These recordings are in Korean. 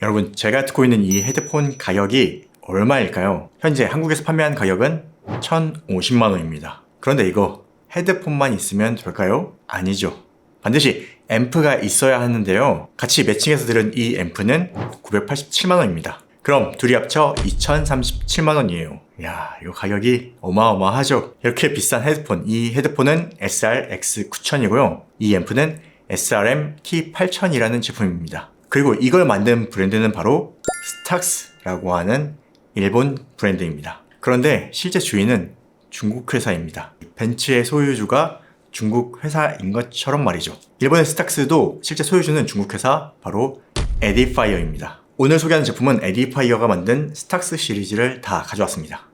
여러분, 제가 듣고 있는 이 헤드폰 가격이 얼마일까요? 현재 한국에서 판매한 가격은 1,050만원입니다. 그런데 이거 헤드폰만 있으면 될까요? 아니죠. 반드시 앰프가 있어야 하는데요. 같이 매칭해서 들은 이 앰프는 987만원입니다. 그럼 둘이 합쳐 2,037만원이에요. 이야, 이거 가격이 어마어마하죠? 이렇게 비싼 헤드폰, 이 헤드폰은 SR-X9000이고요. 이 앰프는 SRM-T8000이라는 제품입니다. 그리고 이걸 만든 브랜드는 바로 스탁스라고 하는 일본 브랜드입니다. 그런데 실제 주인은 중국 회사입니다. 벤츠의 소유주가 중국 회사인 것처럼 말이죠. 일본의 스탁스도 실제 소유주는 중국 회사 바로 에디파이어입니다. 오늘 소개하는 제품은 에디파이어가 만든 스탁스 시리즈를 다 가져왔습니다.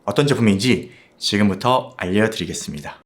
어떤 제품인지 지금부터 알려드리겠습니다.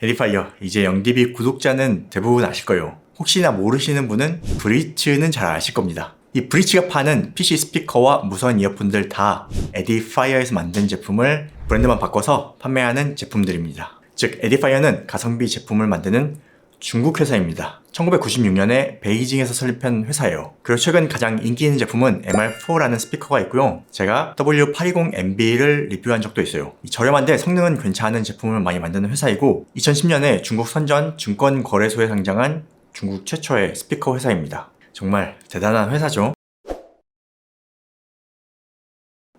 에디파이어, 이제 영디비 구독자는 대부분 아실 거예요. 혹시나 모르시는 분은 브리츠는 잘 아실 겁니다. 이 브리츠가 파는 PC 스피커와 무선 이어폰들 다 에디파이어에서 만든 제품을 브랜드만 바꿔서 판매하는 제품들입니다. 즉, 에디파이어는 가성비 제품을 만드는 중국 회사입니다. 1996년에 베이징에서 설립한 회사예요. 그리고 최근 가장 인기 있는 제품은 MR4라는 스피커가 있고요. 제가 W820MB를 리뷰한 적도 있어요. 저렴한데 성능은 괜찮은 제품을 많이 만드는 회사이고 2010년에 중국 선전 증권거래소에 상장한 중국 최초의 스피커 회사입니다. 정말 대단한 회사죠.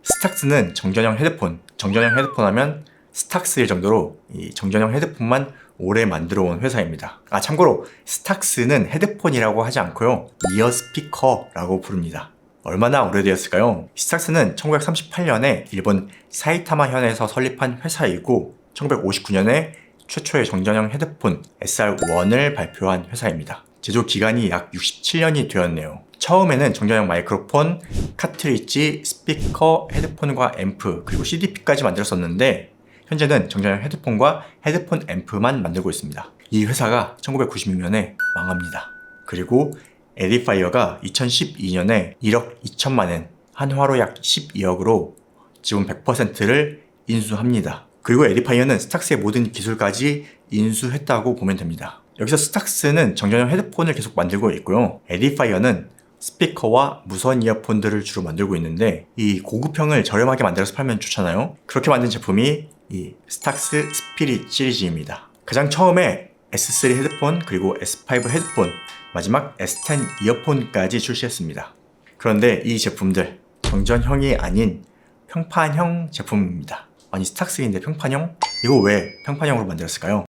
스탁스는 정전형 헤드폰, 정전형 헤드폰 하면 스탁스일 정도로 이 정전형 헤드폰만 오래 만들어 온 회사입니다. 참고로 스탁스는 헤드폰이라고 하지 않고요, 이어 스피커라고 부릅니다. 얼마나 오래되었을까요? 스탁스는 1938년에 일본 사이타마 현에서 설립한 회사이고 1959년에 최초의 정전형 헤드폰 SR1을 발표한 회사입니다. 제조 기간이 약 67년이 되었네요. 처음에는 정전형 마이크로폰, 카트리지, 스피커, 헤드폰과 앰프, 그리고 CDP까지 만들었었는데 현재는 정전형 헤드폰과 헤드폰 앰프만 만들고 있습니다. 이 회사가 1996년에 망합니다. 그리고 에디파이어가 2012년에 1억 2천만엔, 한화로 약 12억으로 지분 100%를 인수합니다. 그리고 에디파이어는 스탁스의 모든 기술까지 인수했다고 보면 됩니다. 여기서 스탁스는 정전형 헤드폰을 계속 만들고 있고요. 에디파이어는 스피커와 무선 이어폰들을 주로 만들고 있는데 이 고급형을 저렴하게 만들어서 팔면 좋잖아요. 그렇게 만든 제품이 이 스탁스 스피릿 시리즈입니다. 가장 처음에 S3 헤드폰, 그리고 S5 헤드폰, 마지막 S10 이어폰까지 출시했습니다. 그런데 이 제품들 정전형이 아닌 평판형 제품입니다. 아니, 스탁스인데 평판형? 이거 왜 평판형으로 만들었을까요?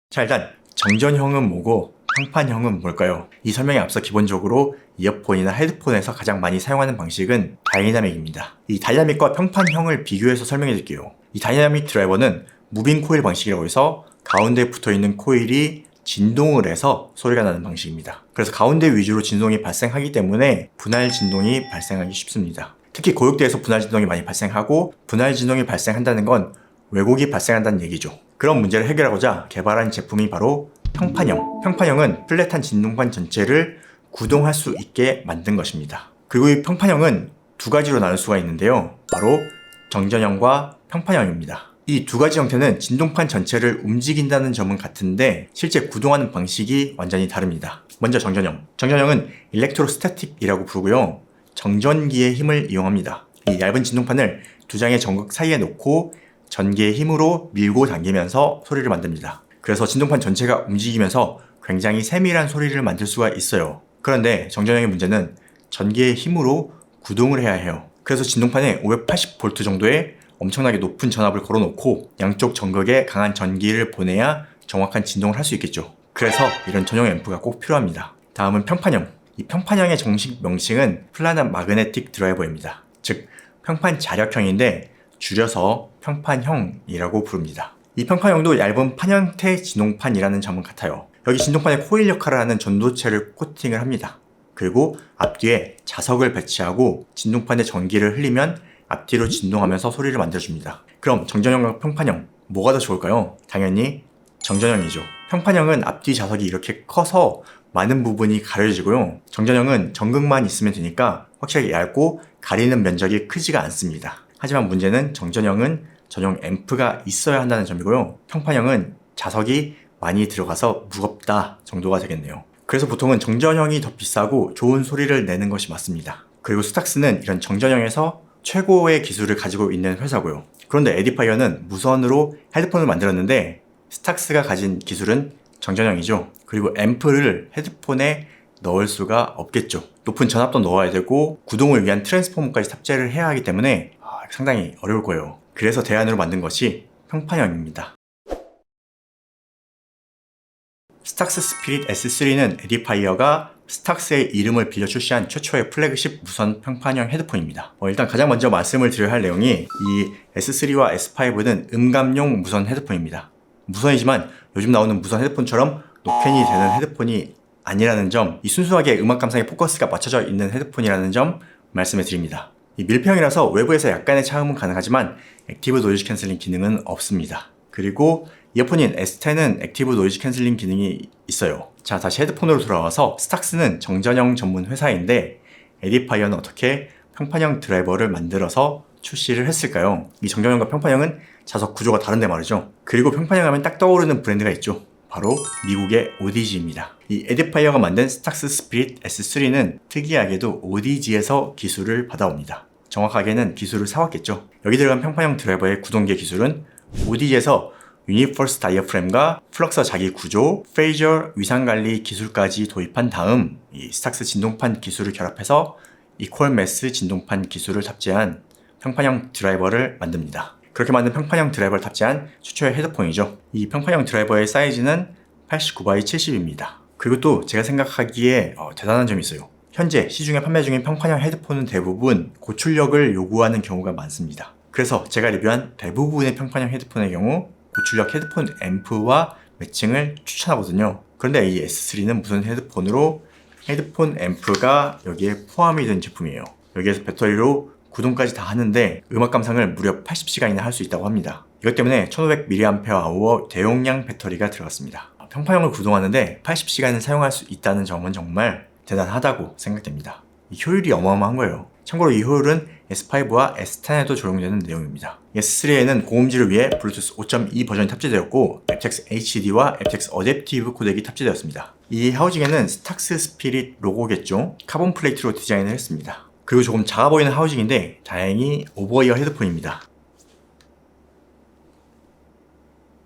자, 일단 정전형은 뭐고 평판형은 뭘까요? 이 설명에 앞서 기본적으로 이어폰이나 헤드폰에서 가장 많이 사용하는 방식은 다이나믹입니다. 이 다이나믹과 평판형을 비교해서 설명해 드릴게요. 이 다이나믹 드라이버는 무빙 코일 방식이라고 해서 가운데에 붙어있는 코일이 진동을 해서 소리가 나는 방식입니다. 그래서 가운데 위주로 진동이 발생하기 때문에 분할 진동이 발생하기 쉽습니다. 특히 고역대에서 분할 진동이 많이 발생하고, 분할 진동이 발생한다는 건 왜곡이 발생한다는 얘기죠. 그런 문제를 해결하고자 개발한 제품이 바로 평판형. 평판형은 플랫한 진동판 전체를 구동할 수 있게 만든 것입니다. 그리고 이 평판형은 두 가지로 나눌 수가 있는데요. 바로 정전형과 평판형입니다. 이 두 가지 형태는 진동판 전체를 움직인다는 점은 같은데 실제 구동하는 방식이 완전히 다릅니다. 먼저 정전형. 정전형은 일렉트로스태틱이라고 부르고요. 정전기의 힘을 이용합니다. 이 얇은 진동판을 두 장의 전극 사이에 놓고 전기의 힘으로 밀고 당기면서 소리를 만듭니다. 그래서 진동판 전체가 움직이면서 굉장히 세밀한 소리를 만들 수가 있어요. 그런데 정전형의 문제는 전기의 힘으로 구동을 해야 해요. 그래서 진동판에 580V 정도의 엄청나게 높은 전압을 걸어놓고 양쪽 전극에 강한 전기를 보내야 정확한 진동을 할 수 있겠죠. 그래서 이런 전용 앰프가 꼭 필요합니다. 다음은 평판형. 이 평판형의 정식 명칭은 플라나 마그네틱 드라이버입니다. 즉 평판 자력형인데 줄여서 평판형이라고 부릅니다. 이 평판형도 얇은 판형태 진동판이라는 점은 같아요. 여기 진동판의 코일 역할을 하는 전도체를 코팅을 합니다. 그리고 앞뒤에 자석을 배치하고 진동판에 전기를 흘리면 앞뒤로 진동하면서 소리를 만들어줍니다. 그럼 정전형과 평판형 뭐가 더 좋을까요? 당연히 정전형이죠. 평판형은 앞뒤 자석이 이렇게 커서 많은 부분이 가려지고요. 정전형은 전극만 있으면 되니까 확실하게 얇고 가리는 면적이 크지가 않습니다. 하지만 문제는 정전형은 전용 앰프가 있어야 한다는 점이고요. 평판형은 자석이 많이 들어가서 무겁다 정도가 되겠네요. 그래서 보통은 정전형이 더 비싸고 좋은 소리를 내는 것이 맞습니다. 그리고 스탁스는 이런 정전형에서 최고의 기술을 가지고 있는 회사고요. 그런데 에디파이어는 무선으로 헤드폰을 만들었는데 스탁스가 가진 기술은 정전형이죠. 그리고 앰프를 헤드폰에 넣을 수가 없겠죠. 높은 전압도 넣어야 되고 구동을 위한 트랜스포머까지 탑재를 해야 하기 때문에 상당히 어려울 거예요. 그래서 대안으로 만든 것이 평판형입니다. 스탁스 스피릿 S3는 에디파이어가 스탁스의 이름을 빌려 출시한 최초의 플래그십 무선 평판형 헤드폰입니다. 일단 가장 먼저 말씀을 드려야 할 내용이 이 S3와 S5는 음감용 무선 헤드폰입니다. 무선이지만 요즘 나오는 무선 헤드폰처럼 노캔이 되는 헤드폰이 아니라는 점, 이 순수하게 음악 감상에 포커스가 맞춰져 있는 헤드폰이라는 점 말씀을 드립니다. 이 밀폐형이라서 외부에서 약간의 차음은 가능하지만 액티브 노이즈 캔슬링 기능은 없습니다. 그리고 이어폰인 S10은 액티브 노이즈 캔슬링 기능이 있어요. 자, 다시 헤드폰으로 돌아와서 스탁스는 정전형 전문 회사인데 에디파이어는 어떻게 평판형 드라이버를 만들어서 출시를 했을까요? 이 정전형과 평판형은 자석 구조가 다른데 말이죠. 그리고 평판형 하면 딱 떠오르는 브랜드가 있죠. 바로 미국의 ODG입니다. 이 에디파이어가 만든 스탁스 스피릿 S3는 특이하게도 ODG에서 기술을 받아옵니다. 정확하게는 기술을 사왔겠죠. 여기 들어간 평판형 드라이버의 구동계 기술은 ODG에서 유니펄스 다이어프램과 플럭서 자기 구조, 프레이저 위상관리 기술까지 도입한 다음 이 스탁스 진동판 기술을 결합해서 이퀄 매스 진동판 기술을 탑재한 평판형 드라이버를 만듭니다. 그렇게 만든 평판형 드라이버를 탑재한 최초의 헤드폰이죠. 이 평판형 드라이버의 사이즈는 89x70입니다. 그리고 또 제가 생각하기에 대단한 점이 있어요. 현재 시중에 판매 중인 평판형 헤드폰은 대부분 고출력을 요구하는 경우가 많습니다. 그래서 제가 리뷰한 대부분의 평판형 헤드폰의 경우 고출력 헤드폰 앰프와 매칭을 추천하거든요. 그런데 이 S3는 무선 헤드폰으로 헤드폰 앰프가 여기에 포함이 된 제품이에요. 여기에서 배터리로 구동까지 다 하는데 음악 감상을 무려 80시간이나 할 수 있다고 합니다. 이것 때문에 1500mAh 대용량 배터리가 들어갔습니다. 평판형을 구동하는데 80시간을 사용할 수 있다는 점은 정말 대단하다고 생각됩니다. 이 효율이 어마어마한 거예요. 참고로 이 효율은 S5와 S10에도 적용되는 내용입니다. S3에는 고음질을 위해 블루투스 5.2 버전이 탑재되었고 aptX HD와 aptX 어댑티브 코덱이 탑재되었습니다. 이 하우징에는 스탁스 스피릿 로고겠죠? 카본 플레이트로 디자인을 했습니다. 그리고 조금 작아 보이는 하우징인데 다행히 오버이어 헤드폰입니다.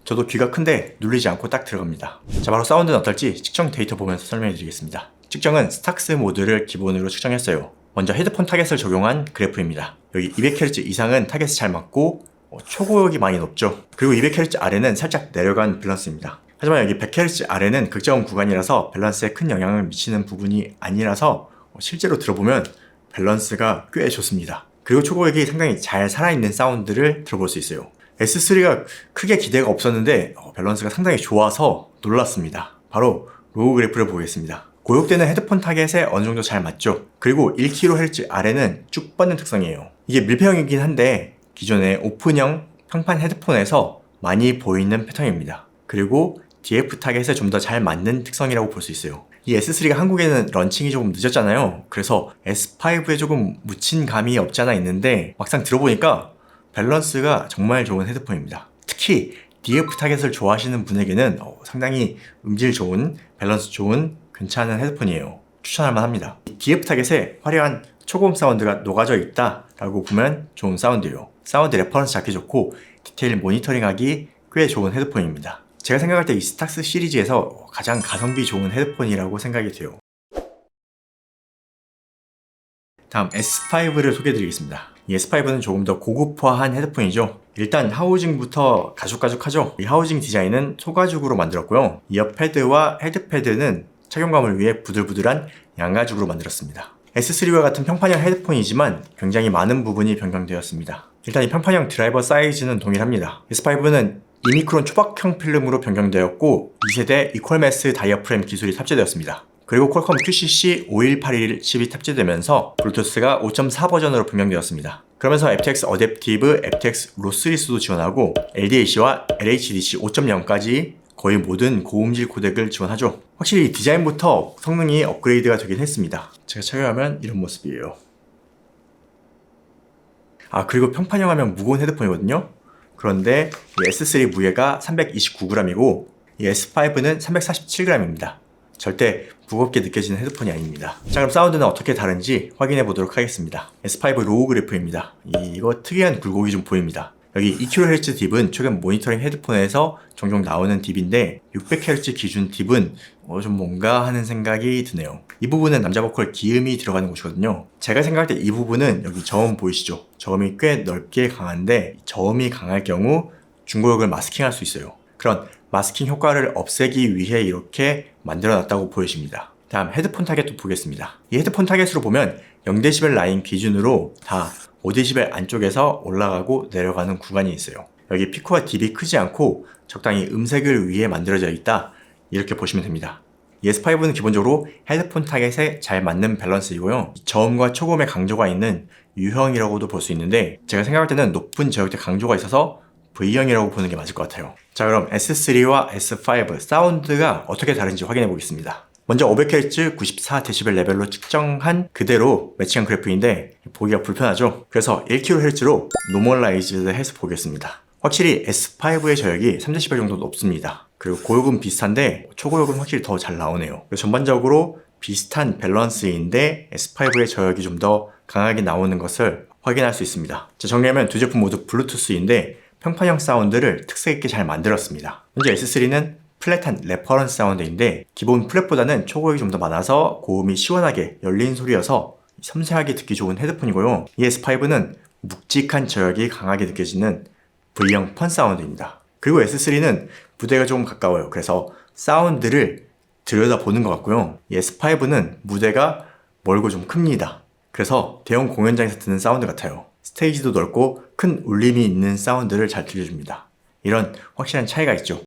저도 귀가 큰데 눌리지 않고 딱 들어갑니다. 자, 바로 사운드는 어떨지 측정 데이터 보면서 설명해 드리겠습니다. 측정은 스탁스 모드를 기본으로 측정했어요. 먼저 헤드폰 타겟을 적용한 그래프입니다. 여기 200Hz 이상은 타겟이 잘 맞고 초고역이 많이 높죠. 그리고 200Hz 아래는 살짝 내려간 밸런스입니다. 하지만 여기 100Hz 아래는 극저음 구간이라서 밸런스에 큰 영향을 미치는 부분이 아니라서 실제로 들어보면 밸런스가 꽤 좋습니다. 그리고 초고역이 상당히 잘 살아있는 사운드를 들어볼 수 있어요. S3가 크게 기대가 없었는데 밸런스가 상당히 좋아서 놀랐습니다. 바로 로우 그래프를 보겠습니다. 고역대는 헤드폰 타겟에 어느 정도 잘 맞죠. 그리고 1kHz 아래는 쭉 뻗는 특성이에요. 이게 밀폐형이긴 한데 기존의 오픈형 평판 헤드폰에서 많이 보이는 패턴입니다. 그리고 DF 타겟에 좀 더 잘 맞는 특성이라고 볼 수 있어요. 이 S3가 한국에는 런칭이 조금 늦었잖아요. 그래서 S5에 조금 묻힌 감이 없지 않아 있는데 막상 들어보니까 밸런스가 정말 좋은 헤드폰입니다. 특히 DF 타겟을 좋아하시는 분에게는 상당히 음질 좋은, 밸런스 좋은 괜찮은 헤드폰이에요. 추천할 만합니다. DF 타겟에 화려한 초고음 사운드가 녹아져 있다 라고 보면 좋은 사운드예요. 사운드 레퍼런스 잡기 좋고 디테일 모니터링하기 꽤 좋은 헤드폰입니다. 제가 생각할 때 이 스탁스 시리즈에서 가장 가성비 좋은 헤드폰이라고 생각이 돼요. 다음 S5를 소개해드리겠습니다. 이 S5는 조금 더 고급화한 헤드폰이죠. 일단 하우징부터 가죽가죽하죠. 이 하우징 디자인은 소가죽으로 만들었고요. 이어 패드와 헤드 패드는 착용감을 위해 부들부들한 양가죽으로 만들었습니다. S3와 같은 평판형 헤드폰이지만 굉장히 많은 부분이 변경되었습니다. 일단 이 평판형 드라이버 사이즈는 동일합니다. S5는 2미크론 초박형 필름으로 변경되었고 2세대 이퀄 매스 다이어프램 기술이 탑재되었습니다. 그리고 퀄컴 QCC 51811 칩이 탑재되면서 블루투스가 5.4 버전으로 변경되었습니다. 그러면서 aptX 어댑티브, aptX 로스리스도 지원하고 LDAC와 LHDC 5.0까지 거의 모든 고음질 코덱을 지원하죠. 확실히 디자인부터 성능이 업그레이드가 되긴 했습니다. 제가 착용하면 이런 모습이에요. 그리고 평판형 하면 무거운 헤드폰이거든요. 그런데 이 S3 무게가 329g이고 이 S5는 347g입니다. 절대 무겁게 느껴지는 헤드폰이 아닙니다. 자, 그럼 사운드는 어떻게 다른지 확인해 보도록 하겠습니다. S5 로우 그래프입니다. 이거 특이한 굴곡이 좀 보입니다. 여기 2kHz 딥은 최근 모니터링 헤드폰에서 종종 나오는 딥인데 600Hz 기준 딥은 좀 뭔가 하는 생각이 드네요. 이 부분은 남자 보컬 기음이 들어가는 곳이거든요. 제가 생각할 때 이 부분은 여기 저음 보이시죠? 저음이 꽤 넓게 강한데 저음이 강할 경우 중고역을 마스킹할 수 있어요. 그런 마스킹 효과를 없애기 위해 이렇게 만들어 놨다고 보여집니다. 다음 헤드폰 타겟도 보겠습니다. 이 헤드폰 타겟으로 보면 0dB 라인 기준으로 다 5dB 안쪽에서 올라가고 내려가는 구간이 있어요. 여기 피크와 딥이 크지 않고 적당히 음색을 위해 만들어져 있다, 이렇게 보시면 됩니다. ES5는 기본적으로 헤드폰 타겟에 잘 맞는 밸런스이고요. 저음과 초고음의 강조가 있는 U형이라고도 볼 수 있는데 제가 생각할 때는 높은 저역대 강조가 있어서 V형이라고 보는 게 맞을 것 같아요. 자, 그럼 S3와 S5 사운드가 어떻게 다른지 확인해 보겠습니다. 먼저 500Hz 94dB 레벨로 측정한 그대로 매칭한 그래프인데 보기가 불편하죠? 그래서 1kHz로 노멀라이즈드 해서 보겠습니다. 확실히 S5의 저역이 3dB 정도 높습니다. 그리고 고요금 비슷한데 초고요금 확실히 더 잘 나오네요. 전반적으로 비슷한 밸런스인데 S5의 저역이 좀 더 강하게 나오는 것을 확인할 수 있습니다. 자, 정리하면 두 제품 모두 블루투스인데 평판형 사운드를 특색 있게 잘 만들었습니다. 현재 S3는 플랫한 레퍼런스 사운드인데 기본 플랫보다는 초고역이 좀 더 많아서 고음이 시원하게 열린 소리여서 섬세하게 듣기 좋은 헤드폰이고요. 이 S5는 묵직한 저역이 강하게 느껴지는 V형 펀 사운드입니다. 그리고 S3는 무대가 조금 가까워요. 그래서 사운드를 들여다보는 것 같고요. 이 S5는 무대가 멀고 좀 큽니다. 그래서 대형 공연장에서 듣는 사운드 같아요. 스테이지도 넓고 큰 울림이 있는 사운드를 잘 들려줍니다. 이런 확실한 차이가 있죠.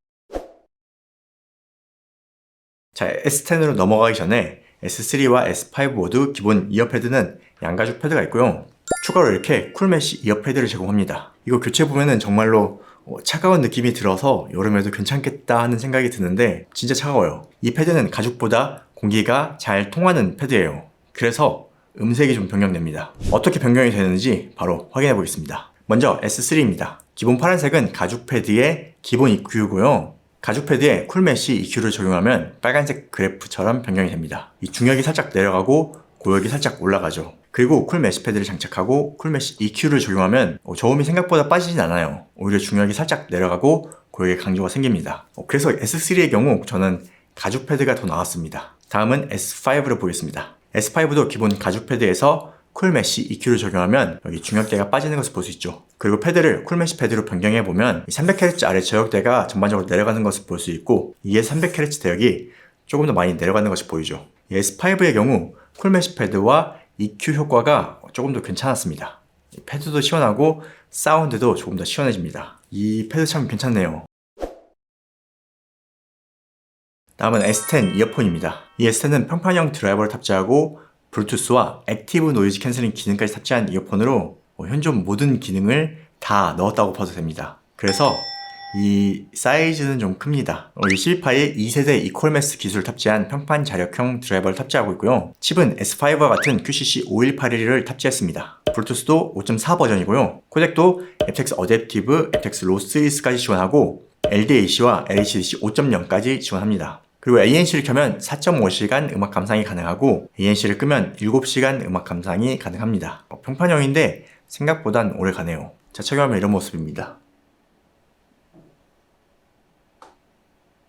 자, S10으로 넘어가기 전에 S3와 S5 모두 기본 이어 패드는 양가죽 패드가 있고요. 추가로 이렇게 쿨메쉬 이어 패드를 제공합니다. 이거 교체해보면 정말로 차가운 느낌이 들어서 여름에도 괜찮겠다 하는 생각이 드는데 진짜 차가워요. 이 패드는 가죽보다 공기가 잘 통하는 패드예요. 그래서 음색이 좀 변경됩니다. 어떻게 변경이 되는지 바로 확인해 보겠습니다. 먼저 S3입니다. 기본 파란색은 가죽 패드의 기본 EQ고요. 가죽 패드에 쿨메쉬 EQ를 적용하면 빨간색 그래프처럼 변경이 됩니다. 이 중역이 살짝 내려가고 고역이 살짝 올라가죠. 그리고 쿨메쉬 패드를 장착하고 쿨메쉬 EQ를 적용하면 저음이 생각보다 빠지진 않아요. 오히려 중역이 살짝 내려가고 고역의 강조가 생깁니다. 그래서 S3의 경우 저는 가죽 패드가 더 나았습니다. 다음은 S5를 보겠습니다. S5도 기본 가죽 패드에서 쿨메쉬 EQ를 적용하면 여기 중역대가 빠지는 것을 볼 수 있죠. 그리고 패드를 쿨메쉬 패드로 변경해보면 300Hz 아래 저역대가 전반적으로 내려가는 것을 볼 수 있고 이에 300Hz 대역이 조금 더 많이 내려가는 것이 보이죠. S5의 경우 쿨메쉬 패드와 EQ 효과가 조금 더 괜찮았습니다. 패드도 시원하고 사운드도 조금 더 시원해집니다. 이 패드 참 괜찮네요. 다음은 S10 이어폰입니다. 이 S10은 평판형 드라이버를 탑재하고 블루투스와 액티브 노이즈 캔슬링 기능까지 탑재한 이어폰으로 현존 모든 기능을 다 넣었다고 봐도 됩니다. 그래서 이 사이즈는 좀 큽니다. 이 시비파이에 2세대 이퀄매스 기술을 탑재한 평판 자력형 드라이버를 탑재하고 있고요. 칩은 S5와 같은 QCC 5181을 탑재했습니다. 블루투스도 5.4 버전이고요. 코덱도 aptX 어댑티브, aptX 로스리스까지 지원하고 LDAC와 LHDC 5.0까지 지원합니다. 그리고 ANC를 켜면 4.5시간 음악 감상이 가능하고 ANC를 끄면 7시간 음악 감상이 가능합니다. 평판형인데 생각보단 오래 가네요. 자, 착용하면 이런 모습입니다.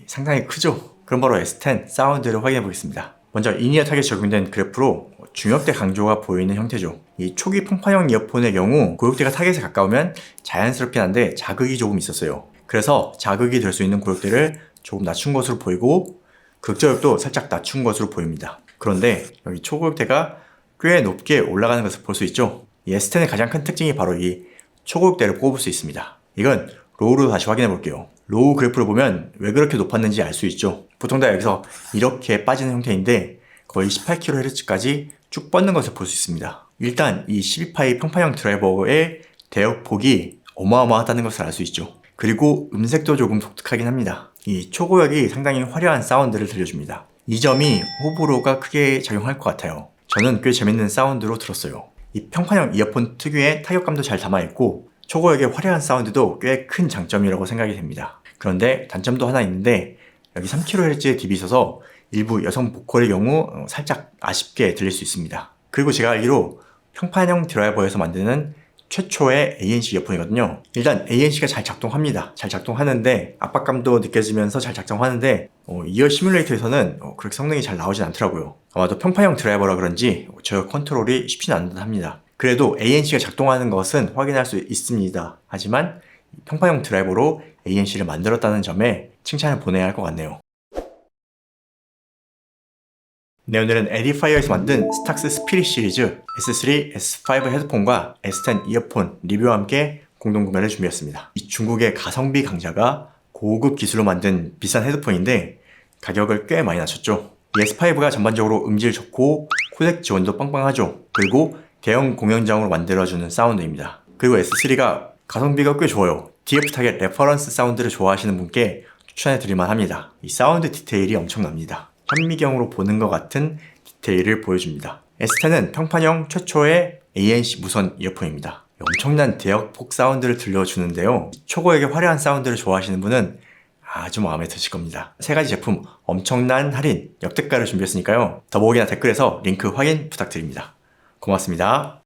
상당히 크죠? 그럼 바로 S10 사운드를 확인해 보겠습니다. 먼저 인이어 타겟이 적용된 그래프로 중역대 강조가 보이는 형태죠. 이 초기 평판형 이어폰의 경우 고역대가 타겟에 가까우면 자연스럽긴 한데 자극이 조금 있었어요. 그래서 자극이 될 수 있는 고역대를 조금 낮춘 것으로 보이고 극저역도 살짝 낮춘 것으로 보입니다. 그런데 여기 초고역대가 꽤 높게 올라가는 것을 볼 수 있죠. 이 S10의 가장 큰 특징이 바로 이 초고역대를 꼽을 수 있습니다. 이건 로우로 다시 확인해 볼게요. 로우 그래프를 보면 왜 그렇게 높았는지 알 수 있죠. 보통 다 여기서 이렇게 빠지는 형태인데 거의 18kHz까지 쭉 뻗는 것을 볼 수 있습니다. 일단 이 12파이 평판형 드라이버의 대역폭이 어마어마하다는 것을 알 수 있죠. 그리고 음색도 조금 독특하긴 합니다. 이 초고역이 상당히 화려한 사운드를 들려줍니다. 이 점이 호불호가 크게 작용할 것 같아요. 저는 꽤 재밌는 사운드로 들었어요. 이 평판형 이어폰 특유의 타격감도 잘 담아있고 초고역의 화려한 사운드도 꽤 큰 장점이라고 생각이 됩니다. 그런데 단점도 하나 있는데 여기 3kHz의 딥이 있어서 일부 여성 보컬의 경우 살짝 아쉽게 들릴 수 있습니다. 그리고 제가 알기로 평판형 드라이버에서 만드는 최초의 ANC 이어폰이거든요. 일단 ANC가 잘 작동합니다. 잘 작동하는데 압박감도 느껴지면서 잘 작동하는데 이어 시뮬레이터에서는 그렇게 성능이 잘 나오진 않더라고요. 아마도 평판형 드라이버라 그런지 저 컨트롤이 쉽지는 않은 듯 합니다. 그래도 ANC가 작동하는 것은 확인할 수 있습니다. 하지만 평판형 드라이버로 ANC를 만들었다는 점에 칭찬을 보내야 할 것 같네요. 네, 오늘은 에디파이어에서 만든 스탁스 스피릿 시리즈 S3, S5 헤드폰과 S10 이어폰 리뷰와 함께 공동 구매를 준비했습니다. 이 중국의 가성비 강자가 고급 기술로 만든 비싼 헤드폰인데 가격을 꽤 많이 낮췄죠. 이 S5가 전반적으로 음질 좋고 코덱 지원도 빵빵하죠. 그리고 대형 공연장으로 만들어주는 사운드입니다. 그리고 S3가 가성비가 꽤 좋아요. DF 타겟 레퍼런스 사운드를 좋아하시는 분께 추천해 드릴만 합니다. 이 사운드 디테일이 엄청납니다. 현미경으로 보는 것 같은 디테일을 보여줍니다. S10은 평판형 최초의 ANC 무선 이어폰입니다. 엄청난 대역폭 사운드를 들려주는데요. 초고액의 화려한 사운드를 좋아하시는 분은 아주 마음에 드실 겁니다. 세 가지 제품 엄청난 할인, 역대가를 준비했으니까요. 더보기나 댓글에서 링크 확인 부탁드립니다. 고맙습니다.